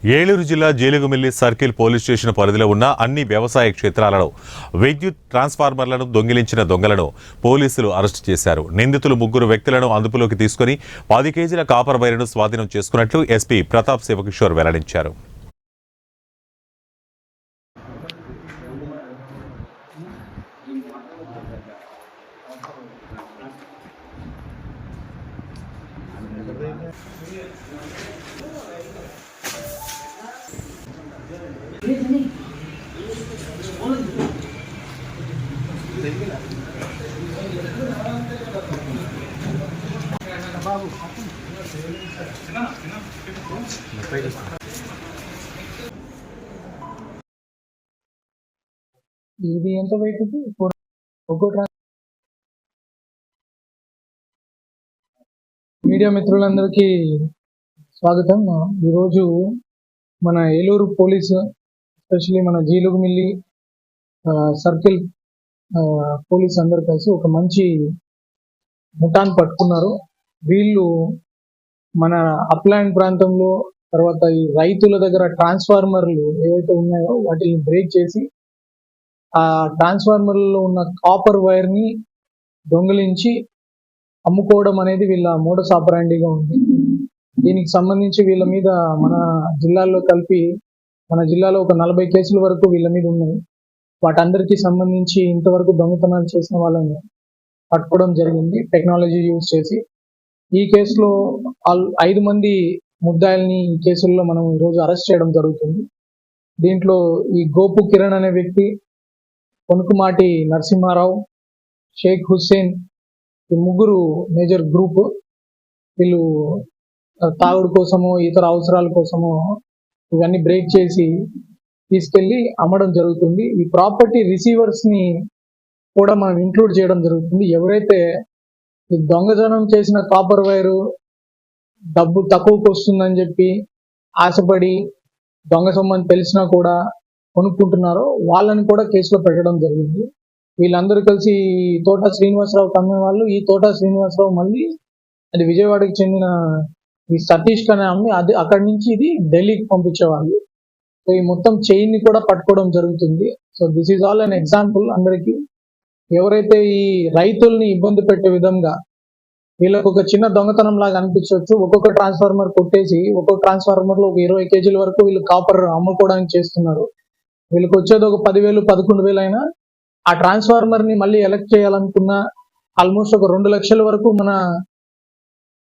ఏలూరు జిల్లా Jeelugumilli circle police station పరిధిలో ఉన్న అన్ని వ్యవసాయ క్షేత్రాలలో విద్యుత్ ట్రాన్స్ఫార్మర్లను దొంగిలించిన దొంగలను పోలీసులు అరెస్టు చేశారు. నిందితులు ముగ్గురు వ్యక్తులను అదుపులోకి తీసుకుని 10 కేజీల కాపర్ వైర్ను స్వాధీనం చేసుకున్నట్లు ఎస్పీ ప్రతాప్ శివకిషోర్ వెల్లడించారు. ఇది ఎంత వెయిట్ ఇది? మీడియా మిత్రులందరికీ స్వాగతం. ఈరోజు మన ఏలూరు పోలీసు, ఎస్పెషల్లీ మన జీలుగుమిల్లి సర్కిల్ పోలీస్ అందరు కలిసి ఒక మంచి ముఠాన్ని పట్టుకున్నారు. వీళ్ళు మన అప్లాండ్ ప్రాంతంలో, తర్వాత ఈ రైతుల దగ్గర ట్రాన్స్ఫార్మర్లు ఏవైతే ఉన్నాయో వాటిని బ్రేక్ చేసి ఆ ట్రాన్స్ఫార్మర్లో ఉన్న కాపర్ వైర్ ని దొంగిలించి అమ్ముకోవడం అనేది వీళ్ళ మోడస్ ఆపరాండిగా ఉంది. దీనికి సంబంధించి వీళ్ళ మీద మన జిల్లాలో కలిపి మన జిల్లాలో ఒక 40 కేసుల వరకు వీళ్ళ మీద ఉన్నాయి. వాటందరికీ సంబంధించి ఇంతవరకు దొంగతనాలు చేసిన వాళ్ళని పట్టుకోవడం జరిగింది టెక్నాలజీ యూజ్ చేసి. ఈ కేసులో 5 మంది ముద్దాయిల్ని ఈ కేసుల్లో మనం ఈరోజు అరెస్ట్ చేయడం జరుగుతుంది. దీంట్లో ఈ గోపు కిరణ్ అనే వ్యక్తి, కొనుకుమాటి నరసింహారావు, షేక్ హుస్సేన్, ఈ ముగ్గురు మేజర్ గ్రూప్. వీళ్ళు తాగుడు కోసము, ఇతర అవసరాల కోసము ఇవన్నీ బ్రేక్ చేసి తీసుకెళ్లి అమ్మడం జరుగుతుంది. ఈ ప్రాపర్టీ రిసీవర్స్ ని కూడా మనం ఇంక్లూడ్ చేయడం జరుగుతుంది. ఎవరైతే ఈ దొంగతనం చేసిన కాపర్ వైరు డబ్బు తక్కువకు వస్తుందని చెప్పి ఆశపడి దొంగ సొమ్మని తెలిసినా కూడా కొనుక్కుంటున్నారో వాళ్ళని కూడా కేసులో పెట్టడం జరిగింది. వీళ్ళందరూ కలిసి తోట శ్రీనివాసరావు అమ్మే వాళ్ళు. ఈ తోట శ్రీనివాసరావు మళ్ళీ అది విజయవాడకి చెందిన ఈ సతీష్ అనే అమ్మి అది అక్కడి నుంచి ఇది ఢిల్లీకి పంపించేవాళ్ళు. సో ఈ మొత్తం చైన్ ని కూడా పట్టుకోవడం జరుగుతుంది. So this is all an example అందరికి. ఎవరైతే ఈ రైతుల్ని ఇబ్బంది పెట్టే విధంగా వీళ్ళకు ఒక చిన్న దొంగతనం లాగా అనిపించవచ్చు. ఒక్కొక్క ట్రాన్స్ఫార్మర్ కొట్టేసి ఒక్కొక్క ట్రాన్స్ఫార్మర్ లో ఒక 20 కేజీల వరకు వీళ్ళు కాపర్ అమ్ముకోవడానికి చేస్తున్నారు. వీళ్ళకి వచ్చేది ఒక 10,000 11,000 అయినా ఆ ట్రాన్స్ఫార్మర్ ని మళ్ళీ ఎలక్ట్ చేయాలనుకున్న ఆల్మోస్ట్ ఒక 2 లక్షల వరకు మన